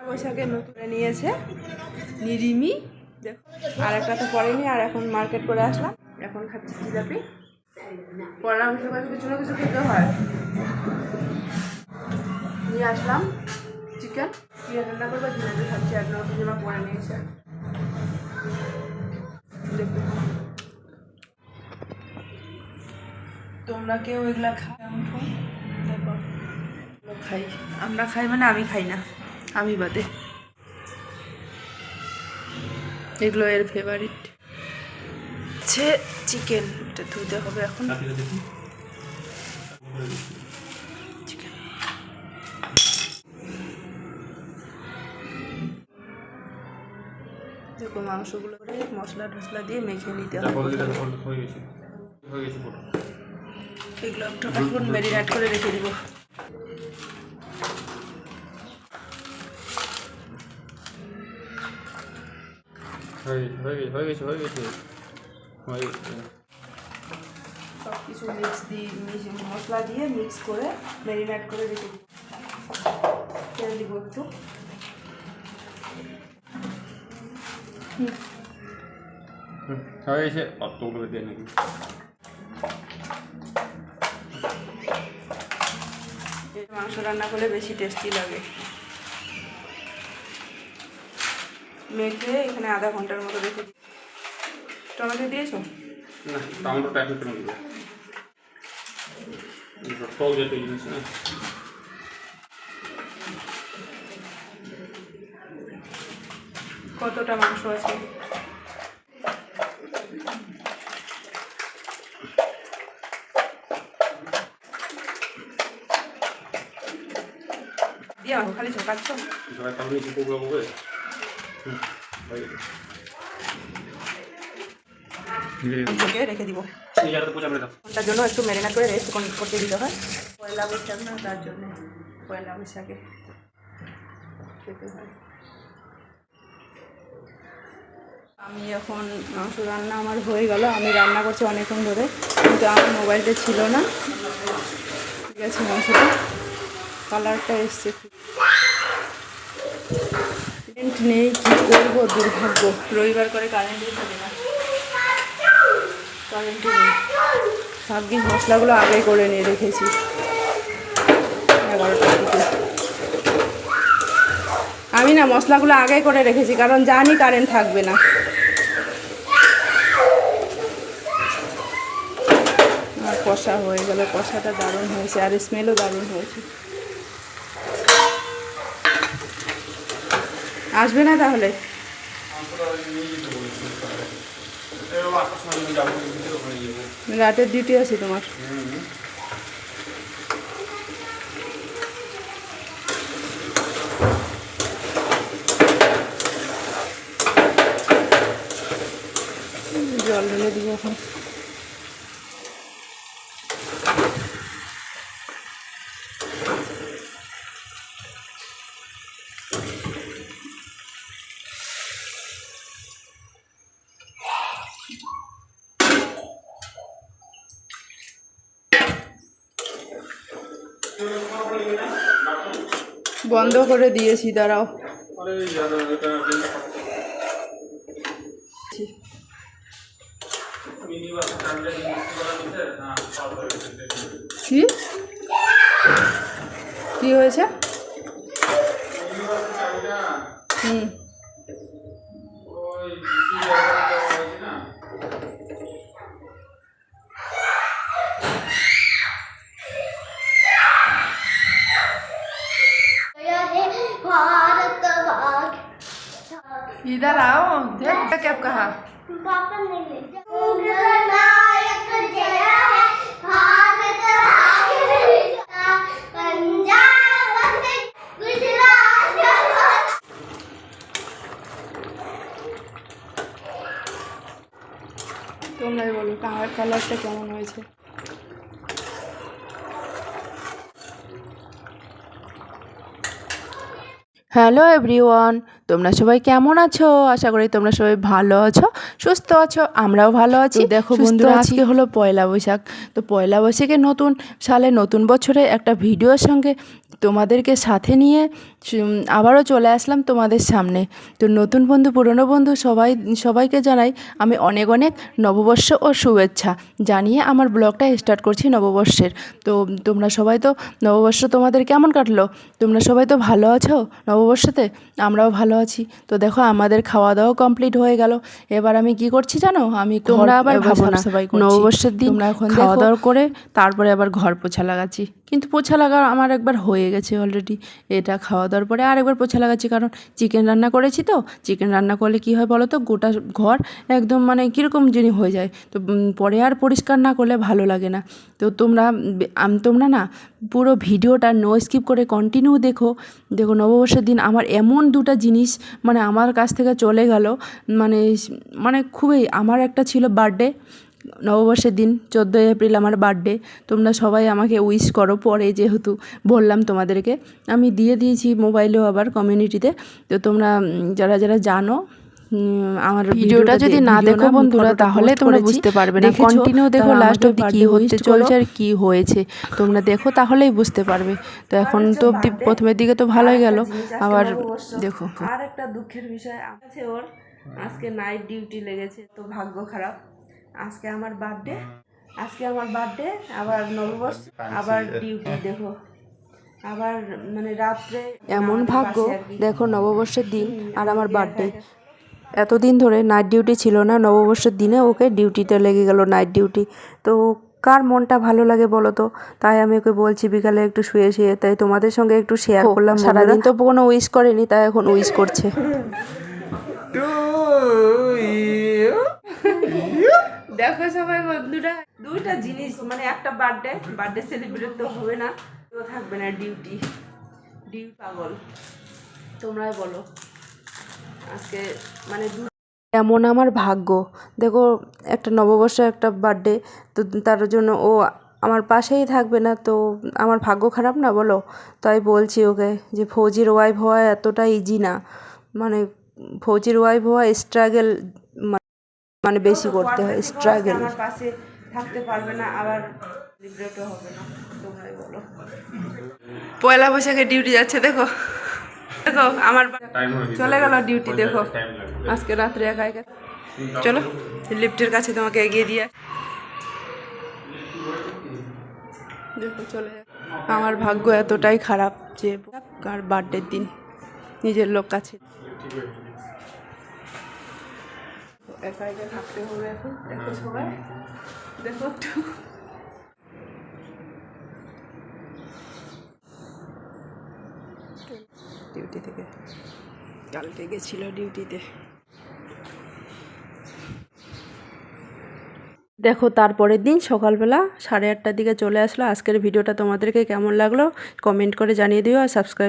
বৈশাখে নতুন নিয়েছে নিরিমি, দেখো আর একটা তো পড়েনি। আর এখন মার্কেট করে আসলাম, এখন খাচ্ছি জিলাপি। পড়া অংশের কাছে কিছু না কিছু খেতে হয়। নিয়ে আসলাম চিকেন, রান্না করবো, জিলাপি খাচ্ছি। আর নতুন জামা পরে নিয়েছে। তোমরা কেউ এগুলা খাই? আমরা খাই মানে আমি খাই না, আমি বাদে। এগুলো এর ফেভারিট হচ্ছে চিকেন। এটা ধুতে হবে এখন। চিকেন দেখো, মাংসগুলো করে মশলা টসলা দিয়ে মেখে নিতে হবে। এগুলো একটু এখন ম্যারিনেট করে রেখে দিব। সব কিছু মশলা দিয়ে মিক্স করে ম্যারিনেট করে রেখে দিব। তেল দিব একটু। মাংস রান্না করলে বেশি টেস্টি লাগে। মেখে এখানে আধা ঘন্টার মতো রেখে দিই। টমেটো দিয়েছো? না, টমেটোটা এখন কেন দিবে? টক জাতীয় জিনিস না। কতটা মাংস আছে? দিয়া খালি ছোকাচ্ছ? রেখে দিব। ওটার জন্য একটু ম্যারিনেট করে রেস্ট করতে দিতে হয়। পয়লা বৈশাখ না, তার জন্য পয়লা বৈশাখে খেতে হয়। আমি এখন মাংস রান্না আমার হয়ে গেল। আমি রান্না করছি অনেকক্ষণ ধরে, কিন্তু আমার মোবাইলটা ছিল না। ঠিক আছে, মাংসটা কালারটা এসছে। কারেন্ট নেই, কী করবো, দুর্ভাগ্য। রবিবার করে কারেন্টই থাকে না, কারেন্টই নেই। ভাগ্যিস মশলাগুলো আগে করে নিয়ে রেখেছি 11টার দিকে। আমি না মশলাগুলো আগে করে রেখেছি, কারণ জানি কারেন্ট থাকবে না। আর কষা হয়ে গেল, কষাটা দারুণ হয়েছে, আর স্মেলও দারুণ হয়েছে। আসবে না তাহলে? রাতের ডিউটি আছে তোমার? জল ঢেলে দিব এখন। বন্ধ করে দিয়েছি, দাঁড়াও। কি কি হয়েছে? इधर आओ, देख क्या कहा? पापा नहीं ले তোমরাই বলো কালারটা কেমন হয়েছে। হ্যালো এভরিওয়ান, তোমরা সবাই কেমন আছো? আশা করি তোমরা সবাই ভালো আছো, সুস্থ আছো, আমরাও ভালো আছি। দেখো বন্ধুরা, আজকে হলো পয়লা বৈশাখ। তো পয়লা বৈশাখে নতুন সালে নতুন বছরে একটা ভিডিওর সঙ্গে তোমাদেরকে সাথে নিয়ে আবারও চলে আসলাম তোমাদের সামনে। তো নতুন বন্ধু পুরনো বন্ধু সবাইকে জানাই আমি অনেক অনেক নববর্ষ ও শুভেচ্ছা জানিয়ে আমার ব্লগটা স্টার্ট করছি নববর্ষের। তো তোমরা সবাই তো নববর্ষ তোমাদের কেমন কাটলো? তোমরা সবাই তো ভালো আছো নববর্ষতে? আমরাও ভালো আছি। তো দেখো আমাদের খাওয়া দাওয়া কমপ্লিট হয়ে গেল। এবার আমি কি করছি জানো? তোমরা আবার ভাবো না নববর্ষের দিন খাওয়া দাওয়া করে তারপরে আবার ঘর পোছা লাগাচ্ছি, কিন্তু পোছা লাগা আমার একবার হয়ে গেছে অলরেডি। এটা খাওয়া দাওয়ার পরে আরেকবার পোছা লাগাচ্ছি, কারণ চিকেন রান্না করেছি। তো চিকেন রান্না করলে কী হয় বলো তো, গোটা ঘর একদম মানে কীরকম জিনিস হয়ে যায়। তো পরে আর পরিষ্কার না করলে ভালো লাগে না। তো তোমরা না পুরো ভিডিওটা নো স্কিপ করে কন্টিনিউ দেখো। নববর্ষের দিন আমার এমন দুটো জিনিস মানে আমার কাছ থেকে চলে গেল, মানে খুবই। আমার একটা ছিল বার্থডে, নববর্ষের দিন 14ই এপ্রিল আমার বার্থডে। তোমরা সবাই আমাকে উইশ করো পরে, যেহেতু বললাম তোমাদেরকে, আমি দিয়ে দিয়েছি মোবাইলেও আবার কমিউনিটিতে। তো তোমরা যারা যারা জানো, আমার ভিডিওটা যদি না দেখো বন্ধুরা তাহলে তোমরা বুঝতে পারবে না। কন্টিনিউ দেখো লাস্ট অবধি কী হতে চলছে আর কী হয়েছে, তোমরা দেখো তাহলেই বুঝতে পারবে। তো এখন তো অবধি প্রথমের দিকে তো ভালোই গেল, আবার দেখো। আর একটা দুঃখের বিষয় আছে ওর, আজকে নাইট ডিউটি লেগেছে। তো ভাগ্য খারাপ, আজকে আমার বার্থডে আবার নববর্ষ আবার ডিউটি। দেখো আবার মানে রাত্রে এমন ভাগ্য, দেখো নববর্ষের দিন আর আমার বার্থডে। এতদিন ধরে নাইট ডিউটি ছিল না, নববর্ষের দিনে ওকে ডিউটিতে লেগে গেল নাইট ডিউটি। তো কার মনটা ভালো লাগে বলো তো? তাই আমি ওকে বলছি বিকালে একটু শুয়ে তাই তোমাদের সঙ্গে একটু শেয়ার করলাম। সারাদিন তো কোনো উইশ করেনি, তাই এখন উইশ করছে। দেখো সবাই বন্ধুরা, দুইটা জিনিস মানে একটা বার্থডে সেলিব্রেট তো হবে না, তো থাকবে না ডিউটি পাগল। তোমরাই বলো আজকে মানে এমন আমার ভাগ্য। দেখো একটা নববর্ষ একটা বার্থডে, তো তার জন্য ও আমার পাশেই থাকবে না। তো আমার ভাগ্য খারাপ না বলো? তাই বলছি ওকে যে ফৌজির ওয়াইফ হওয়া এতটা ইজি না। মানে ফৌজির ওয়াইফ হওয়া স্ট্রাগল, মানে বেশি করতে হয় স্ট্রাগল। আমার পাশে থাকতে পারবে না, আবার লিব্রেটও হবে না। তোমরাই বলো। পয়লা বৈশাখে ডিউটি যাচ্ছে, দেখো আমার চলে গেল ডিউটি। দেখো আজকে রাত্রে একা একা। চলো লিফটের কাছে তোমাকে এগিয়ে দিয়ে দেখো চলে। আমার ভাগ্য এতটাই খারাপ যে আর বার্থডের দিন নিজের লোক কাছে একা একা থাকতে হবে এখন। দেখো সবাই, দেখো একটু ডিউটি থেকে কালকে গেছিল ডিউটিতে। দেখো তারপরের দিন সকালবেলা 8:30টার দিকে চলে আসলো। আজকের ভিডিওটা তোমাদেরকে কেমন লাগলো কমেন্ট করে জানিয়ে দিও, আর সাবস্ক্রাইব